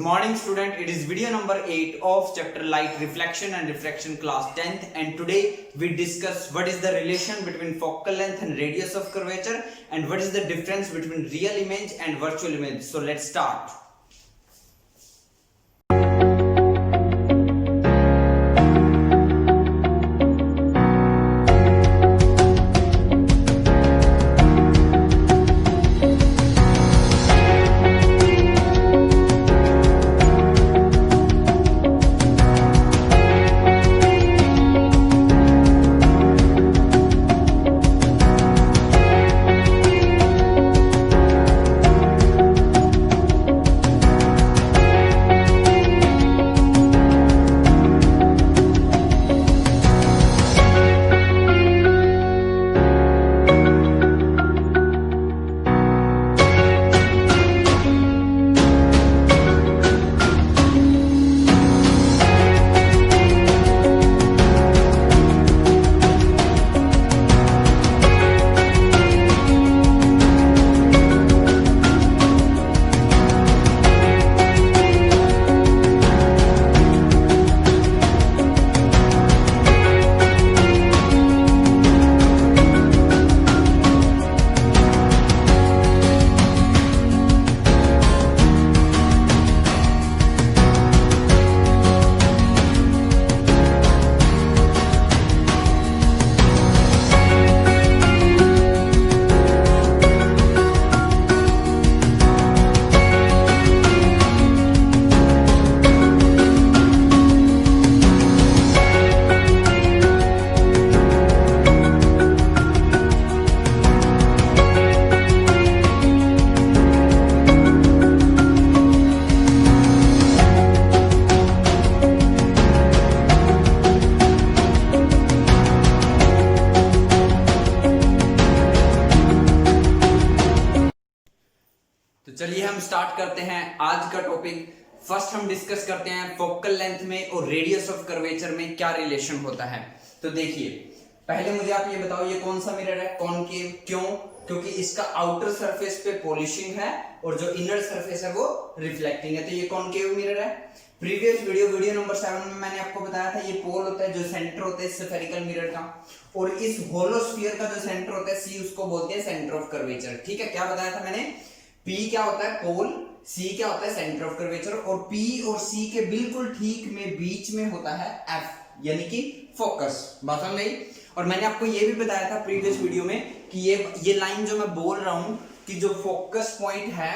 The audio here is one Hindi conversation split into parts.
morning student, it is video number 8 of chapter light reflection and refraction class 10th, and today we discuss what is the relation between focal length and radius of curvature and what is the difference between real image and virtual image. So let's start. तो चलिए हम स्टार्ट करते हैं आज का टॉपिक। फर्स्ट हम डिस्कस करते हैं फोकल लेंथ में और रेडियस ऑफ कर्वेचर में क्या रिलेशन होता है। तो देखिए, पहले मुझे आप ये बताओ, ये कौन सा मिरर है? कॉनकेव। क्यों? क्योंकि इसका आउटर सरफेस पे पॉलिशिंग है और जो इनर सरफेस है वो रिफ्लेक्टिंग है, तो ये कॉनकेव मिरर है। प्रीवियस वीडियो नंबर 7 में मैंने आपको बताया था ये पोल होता है जो सेंटर होता है स्फेरिकल मिरर का, और इस होलो स्फीयर का जो सेंटर होता है सी, उसको बोलते हैं सेंटर ऑफ कर्वेचर। ठीक है, क्या बताया था मैंने? P क्या होता है? पोल। C क्या होता है? Centre of curvature. और P और C के बिल्कुल ठीक में बीच में होता है F, यानी कि फोकस। बात समझ गई? और मैंने आपको ये भी बताया था प्रीवियस वीडियो में कि ये लाइन जो मैं बोल रहा हूं कि जो फोकस पॉइंट है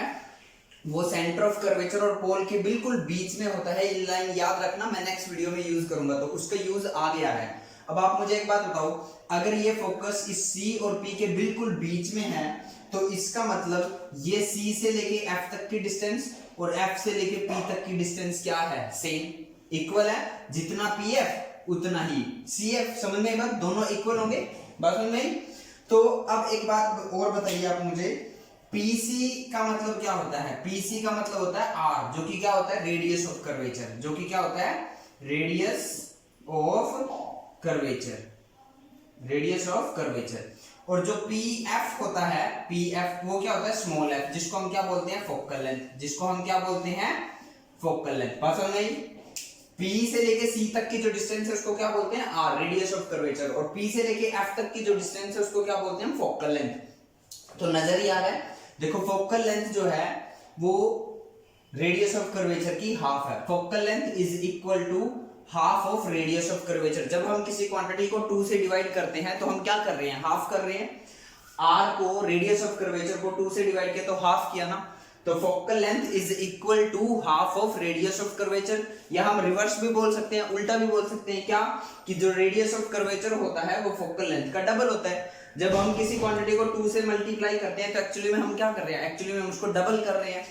वो सेंटर ऑफ कर्वेचर और पोल के बिल्कुल बीच में होता है। ये लाइन याद रखना, मैं नेक्स्ट वीडियो में यूज करूंगा, तो उसका यूज आ गया है। अब आप मुझे एक बात बताओ, अगर ये फोकस इस C और P के बिल्कुल बीच में है तो इसका मतलब ये C से लेके F तक की डिस्टेंस और F से लेके P तक की डिस्टेंस क्या है? सेम, इक्वल है। जितना PF उतना ही CF। समझ में बात? दोनों इक्वल होंगे। बात समझ में? तो अब एक बात और बताइए आप मुझे, PC का मतलब क्या होता है? PC का मतलब होता है R, जो कि क्या होता है? Radius of curvature. जो कि क्या होता है? Radius of curvature. Radius of curvature. और जो PF होता है, PF वो क्या होता है? स्मॉल f, जिसको हम क्या बोलते हैं? Focal length. जिसको हम क्या बोलते हैं? Focal length. बात समझ नहीं? P से लेके C तक की जो डिस्टेंस है उसको क्या बोलते हैं? R, radius of curvature. और P से लेके F तक की जो डिस्टेंस है उसको क्या बोलते हैं? Focal length. तो नजर ही आ रहा है? देखो, फोकल लेंथ जो है वो रेडियस ऑफ कर्वेचर की हाफ है। Focal length is equal to half of radius of curvature. जब हम किसी क्वांटिटी को 2 से डिवाइड करते हैं तो हम क्या कर रहे हैं? हाफ कर रहे हैं। R को, रेडियस ऑफ कर्वेचर को 2 से डिवाइड किया तो हाफ किया ना, तो focal length is equal to half of radius of curvature. या हम रिवर्स भी बोल सकते हैं, उल्टा भी बोल सकते हैं। क्या? कि जो रेडियस ऑफ कर्वेचर होता है वो फोकल लेंथ का डबल होता है। जब हम किसी क्वांटिटी को 2 से मल्टीप्लाई करते हैं तो एक्चुअली में हम क्या कर रहे हैं? एक्चुअली में हम उसको डबल कर रहे हैं।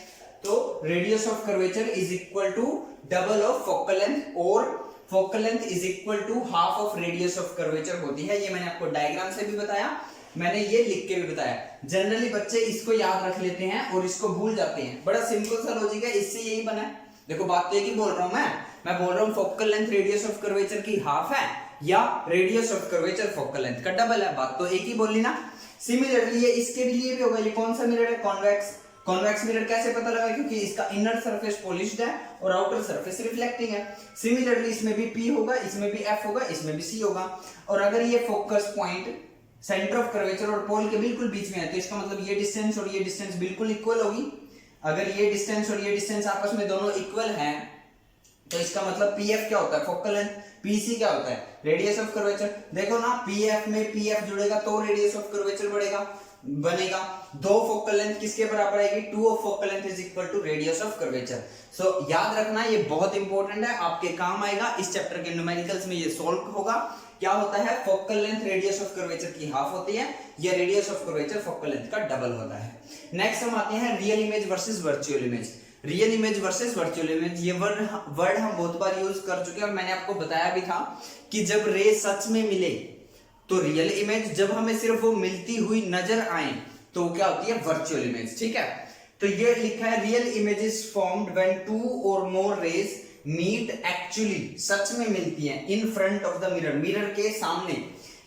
तो radius of curvature is equal to double of focal length, और focal length is equal to half of radius of curvature होती है। ये मैंने आपको डायग्राम से भी बताया, मैंने ये लिख के भी बताया। जनरली बच्चे इसको याद रख लेते हैं और इसको भूल जाते हैं। बड़ा सिंपल सा लॉजिक है, इससे यही बना है। देखो, बात तो एक ही बोल रहा हूं मैं बोल रहा हूं focal length radius of curvature की हाफ है या radius of curvature focal length का डबल है। बात तो एक ही बोली ना। सिमिलरली ये इसके लिए भी होगा। ये कौन सा मिरर है? कॉन्वेक्स। कॉन्वेक्स मिरर कैसे पता लगा, क्योंकि इसका इनर सरफेस पॉलिश्ड है और आउटर सरफेस रिफ्लेक्टिंग है। सिमिलरली इसमें भी P होगा, इसमें भी F होगा, इसमें भी C होगा। और अगर ये focus point centre of curvature और पोल के बिल्कुल बीच में है तो इसका मतलब ये डिस्टेंस और ये डिस्टेंस बिल्कुल इक्वल होगी। अगर ये डिस्टेंस और ये डिस्टेंस आपस में दोनों इक्वल हैं तो इसका मतलब PF क्या होता है, फोकल लेंथ। PC क्या होता है, रेडियस ऑफ कर्वेचर। देखो ना, PF में PF जुड़ेगा तो रेडियस ऑफ कर्वेचर बनेगा। दो फोकल लेंथ किसके बराबर आएगी, 2 of focal length is equal to radius of curvature. So याद रखना, ये बहुत इंपॉर्टेंट है, आपके काम आएगा। इस चैप्टर के न्यूमेरिकल्स में ये सॉल्व होगा। क्या होता है, focal length radius of curvature की हाफ होती है, या radius of curvature focal length का डबल होता है। नेक्स्ट हम आते हैं real image versus virtual image. Real image versus virtual image, ये वर्ड हम बहुत बार यूज कर चुके हैं और मैंने आपको बताया भी था कि जब रे सच में मिले तो रियल इमेज, जब हमें सिर्फ वो मिलती हुई नजर आए तो क्या होती है, वर्चुअल इमेज। ठीक है, तो ये लिखा है real image is formed when 2 और मोर रेज मीट, एक्चुअली सच में मिलती हैं, in front of the mirror, mirror के सामने।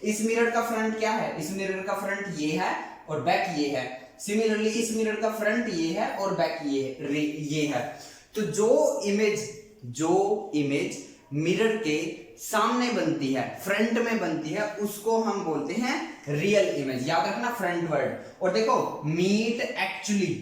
इस मिरर का फ्रंट क्या है, इस मिरर का फ्रंट ये है और बैक ये है। सिमिलरली इस मिरर का फ्रंट ये है और बैक ये है। तो जो इमेज मिरर के सामने बनती है, फ्रंट में बनती है, उसको हम बोलते हैं रियल इमेज। याद रखना फ्रंट वर्ड। और देखो, मीट एक्चुअली,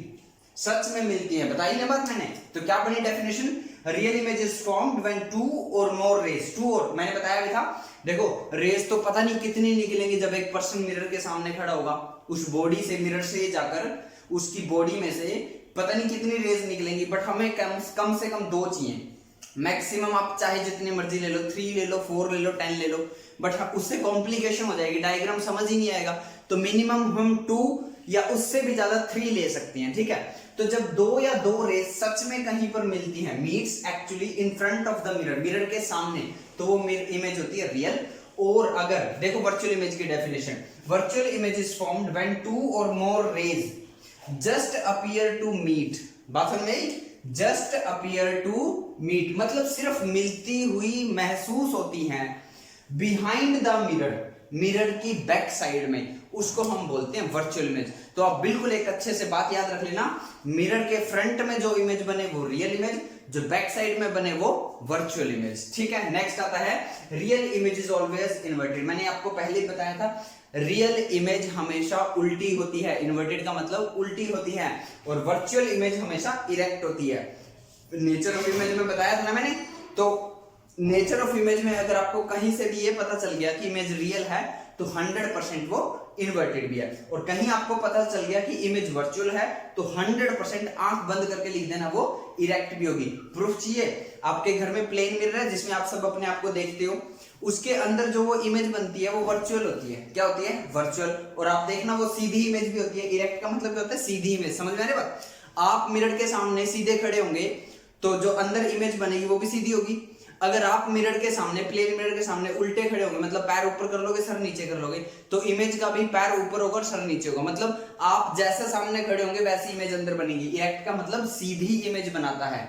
सच में मिलती है, बताई ना बात मैंने। तो क्या बनी definition, real image is formed when 2 और मोर रेज, 2 और, मैंने बताया भी था। देखो रेज तो पता नहीं कितनी निकलेंगी जब एक पर्सन मिरर के सामने खड़ा होगा, उस बॉडी से, मिरर से जाकर उसकी बॉडी में से पता नहीं कितनी रेज निकलेंगी, बट हमें कम से कम 2 चाहिए। मैक्सिमम आप चाहे जितनी मर्जी ले लो, 3 ले लो, 4 ले लो, 10 ले लो, बट उससे कॉम्प्लिकेशन हो जाएगी, डायग्राम समझ ही नहीं आएगा। तो मिनिमम हम 2 या उससे भी ज्यादा 3 ले सकते हैं। ठीक है, तो जब 2 या 2 रेज सच में कहीं पर मिलती हैं, meets actually in front of the mirror, mirror के सामने, तो वो इमेज होती है रियल। और अगर देखो वर्चुअल इमेज की definition, virtual image is formed when 2 और more rays just appear to meet. बात समझ में, जस्ट अपीयर टू मीट मतलब सिर्फ मिलती हुई महसूस होती हैं, बिहाइंड द मिरर, मिरर की बैक साइड में, उसको हम बोलते हैं वर्चुअल इमेज। तो आप बिल्कुल एक अच्छे से बात याद रख लेना, मिरर के फ्रंट में जो इमेज बने वो रियल इमेज, जो बैक साइड में बने वो वर्चुअल इमेज। ठीक है, नेक्स्ट आता है real image is always inverted. मैंने आपको पहले ही बताया था, रियल इमेज हमेशा उल्टी होती है, इन्वर्टेड का मतलब उल्टी होती है, और वर्चुअल इमेज हमेशा इरेक्ट होती है। नेचर ऑफ इमेज में बताया था ना मैंने। तो नेचर ऑफ इमेज में अगर आपको कहीं से भी ये पता चल गया कि इमेज रियल है तो 100% वो इन्वर्टेड भी है, और कहीं आपको पता चल गया कि इमेज वर्चुअल है तो 100% आंख बंद करके लिख देना वो इरेक्ट भी होगी। प्रूफ चाहिए, आपके घर में प्लेन मिरर है जिसमें आप सब अपने आप को देखते हो, उसके अंदर जो वो इमेज बनती है वो वर्चुअल होती है। क्या होती है, वर्चुअल। और आप देखना वो सीधी इमेज भी होती है। इरेक्ट का मतलब क्या होता है, सीधी इमेज। समझ में आ रही बात, आप मिरर के सामने सीधे खड़े होंगे तो जो अंदर इमेज बनेगी वो भी सीधी होगी। अगर आप मिरर के सामने, प्लेन मिरर के सामने उल्टे खड़े होंगे, मतलब पैर ऊपर कर लोगे सर नीचे कर लोगे, तो इमेज का भी पैर ऊपर होगा और सर नीचे होगा, मतलब आप जैसे सामने खड़े होंगे वैसी इमेज अंदर बनेगी। इरेक्ट का मतलब सीधी इमेज बनाता है।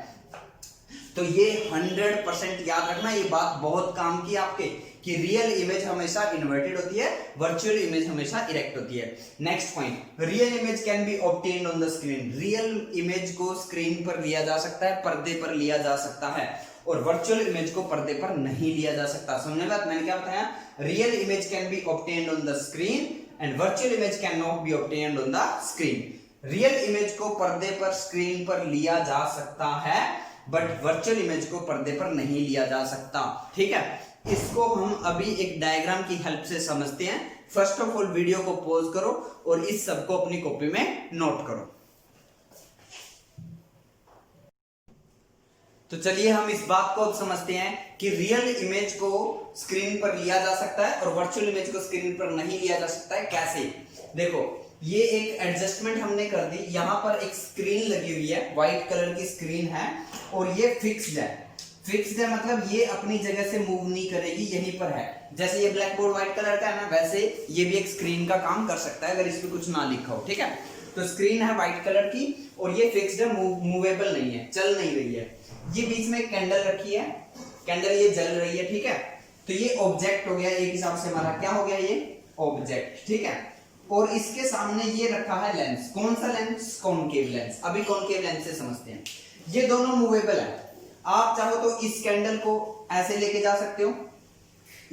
तो ये 100% याद रखना, ये बात बहुत काम की आपके, कि रियल इमेज हमेशा इन्वर्टेड होती है, वर्चुअल इमेज हमेशा इरेक्ट होती है। Next point, real image can be obtained on the screen. Real image को स्क्रीन पर लिया जा सकता है, पर्दे पर लिया जा सकता है, और वर्चुअल इमेज को पर्दे पर नहीं लिया जा सकता। समझने बात, मैंने क्या बताया, real image can be obtained on the screen and virtual image can not be obtained on the screen. Real image को पर्दे पर, स्क्रीन पर लिया जा सकता है, बट वर्चुअल इमेज को पर्दे पर नहीं लिया जा सकता। ठीक है, इसको हम अभी एक डायग्राम की हेल्प से समझते हैं। फर्स्ट ऑफ ऑल वीडियो को पॉज करो और इस सब को अपनी कॉपी में नोट करो। तो चलिए हम इस बात को अब समझते हैं कि रियल इमेज को स्क्रीन पर लिया जा सकता है और वर्चुअल इमेज को स्क्रीन पर नहीं लिया जा सकता है। कैसे, देखो ये एक एडजस्टमेंट हमने कर दी, यहां पर एक स्क्रीन लगी हुई है, व्हाइट कलर की स्क्रीन है, और ये फिक्स्ड है। फिक्स्ड है मतलब ये अपनी जगह से मूव नहीं करेगी, यहीं पर है। जैसे ये ब्लैक बोर्ड व्हाइट कलर का है ना, वैसे ये भी एक स्क्रीन का काम कर सकता है अगर इस पे कुछ ना लिखा हो। ठीक है, तो स्क्रीन है व्हाइट कलर की और ये फिक्स्ड है, मूवेबल नहीं है, चल नहीं रही है। ये बीच में कैंडल रखी है, कैंडल ये जल रही है। ठीक है, तो ये ऑब्जेक्ट हो गया एक हिसाब से, हमारा क्या हो गया, ये ऑब्जेक्ट। ठीक है, और इसके सामने ये रखा है लेंस। कौन सा लेंस? Concave lens. अभी कॉनकेव लेंस से समझते हैं। ये दोनों मूवेबल है। आप चाहो तो इस कैंडल को ऐसे लेके जा सकते हो,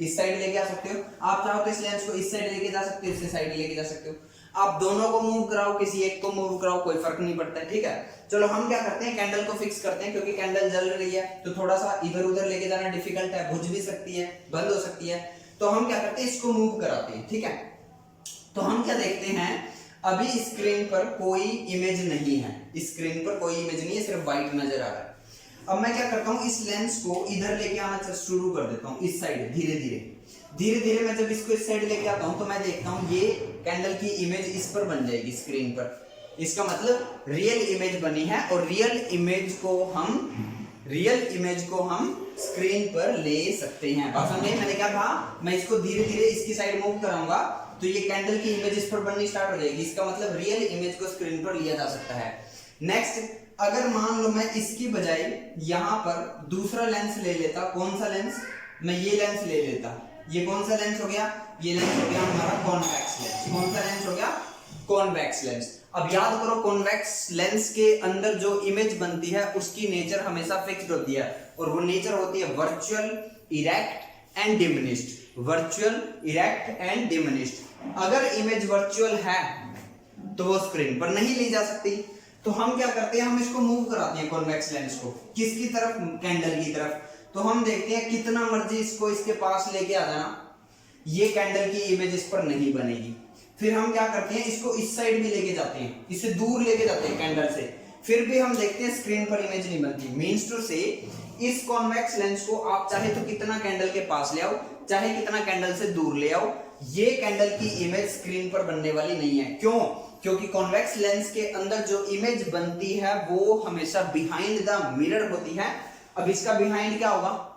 इस साइड लेके आ सकते हो। आप चाहो तो इस लेंस को इस साइड लेके जा सकते हो, इस साइड लेके जा सकते हो। आप दोनों को मूव कराओ, किसी एक को मूव कराओ, कोई फर्क नहीं पड़ता है, ठीक है। चलो हम क्या करते हैं, कैंडल को फिक्स करते हैं, क्योंकि कैंडल जल रही है तो थोड़ा सा इधर उधर लेके जाना डिफिकल्ट है, बुझ भी सकती है, बंद हो सकती है। तो हम क्या करते हैं, इसको मूव कराते हैं, ठीक है। तो हम क्या देखते हैं, अभी स्क्रीन पर कोई इमेज नहीं है, स्क्रीन पर कोई इमेज नहीं है, सिर्फ व्हाइट नजर आ रहा है। अब मैं क्या करता हूँ, इस लेंस को इधर लेके आना शुरू कर देता हूँ, इस साइड। धीरे धीरे मैं जब इसको इस साइड लेके आता हूँ तो मैं देखता हूँ ये कैंडल की इमेज इस पर बन जाएगी स्क्रीन पर। इसका मतलब रियल इमेज बनी है, और रियल इमेज को हम स्क्रीन पर ले सकते हैं। बात समझे मैंने क्या कहा? मैं इसको धीरे धीरे इसकी साइड मूव कराऊंगा तो ये कैंडल की इमेज इस पर बननी स्टार्ट हो जाएगी। इसका मतलब रियल इमेज को स्क्रीन पर लिया जा सकता है। नेक्स्ट, अगर मान लो मैं इसकी बजाय यहां पर दूसरा लेंस ले लेता। कौन सा लेंस? मैं ये लेंस ले लेता। ये कौन सा लेंस हो गया? ये लेंस हो गया हमारा कॉन्वेक्स लेंस। कौन सा लेंस हो गया? Convex lens. अब याद करो, कॉन्वेक्स लेंस के अंदर जो इमेज बनती है उसकी नेचर हमेशा फिक्स्ड होती है, और वो नेचर होती है virtual, erect and diminished. Virtual, erect and diminished. अगर इमेज वर्चुअल है तो वो स्क्रीन पर नहीं ली जा सकती। तो हम क्या करते हैं, हम इसको मूव कराते हैं कॉन्वेक्स लेंस को। किसकी तरफ? कैंडल की तरफ। तो हम देखते हैं कितना मर्जी इसको इसके पास लेके आ जाना, ये कैंडल की इमेज इस पर नहीं बनेगी। फिर हम क्या करते हैं, इसको इस साइड भी लेके जाते हैं, इसे दूर लेके जाते हैं कैंडल से, फिर भी हम देखते हैं स्क्रीन पर इमेज नहीं बनती। मींस टू से, इस कॉन्वेक्स लेंस को आप चाहे तो कितना कैंडल के पास ले आओ, चाहे कितना कैंडल से दूर ले आओ, ये कैंडल की इमेज स्क्रीन पर बनने वाली नहीं है। क्यों? क्योंकि कॉन्वेक्स लेंस के अंदर जो इमेज बनती है वो हमेशा बिहाइंड द मिरर होती है। अब इसका बिहाइंड क्या होगा?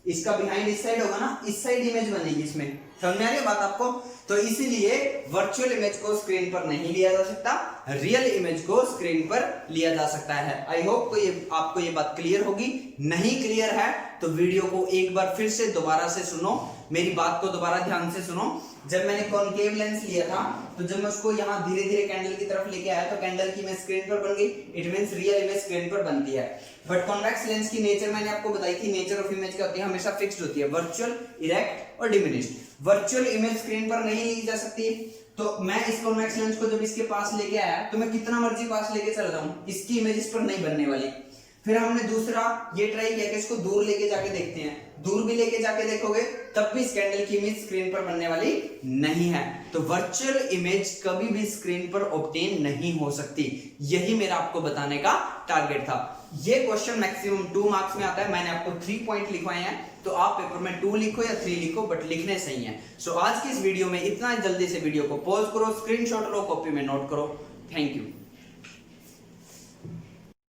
इसका बिहाइंड इस साइड होगा ना, इस साइड इमेज बनेगी। इसमें समझ में आ रही है बात आपको? तो इसीलिए वर्चुअल इमेज को स्क्रीन पर नहीं लिया जा सकता, रियल इमेज को स्क्रीन पर लिया जा सकता है। आई होप को आपको ये बात क्लियर होगी। नहीं क्लियर है तो वीडियो को एक बार फिर से दोबारा से सुनो, मेरी बात को दोबारा ध्यान से सुनो। जब मैंने कॉनकेव लेंस लिया था तो जब मैं उसको यहाँ धीरे धीरे कैंडल की तरफ लेके आया तो कैंडल की इमेज स्क्रीन पर बन गई। It means real image screen पर बनती है। बट कॉन्वेक्स लेंस की नेचर मैंने आपको बताई थी, नेचर ऑफ इमेज क्या होती है, हमेशा फिक्स्ड होती है, वर्चुअल, इरेक्ट और डिमिनिश्ड। वर्चुअल इमेज स्क्रीन पर नहीं ली जा सकती। तो मैं इस कॉन्वेक्स लेंस को जब इसके पास लेके आया तो मैं कितना मर्जी पास लेके चला जाऊं, इसकी इमेज इस पर नहीं बनने वाली। फिर हमने दूसरा ये ट्राई किया कि इसको दूर लेके जाके देखते हैं। दूर भी लेके जाके देखोगे तब भी इस कैंडल की इमेज स्क्रीन पर बनने वाली नहीं है। तो वर्चुअल इमेज कभी भी स्क्रीन पर ऑब्टेन नहीं हो सकती। यही मेरा आपको बताने का टारगेट था। ये क्वेश्चन मैक्सिमम 2 मार्क्स में आता है। मैंने आपको 3 पॉइंट लिखवाए हैं, तो आप पेपर में 2 लिखो या 3 लिखो, बट लिखने सही है। सो आज की इस वीडियो में इतना, जल्दी से वीडियो को पॉज करो, स्क्रीनशॉट लो, कॉपी में नोट करो। Thank you.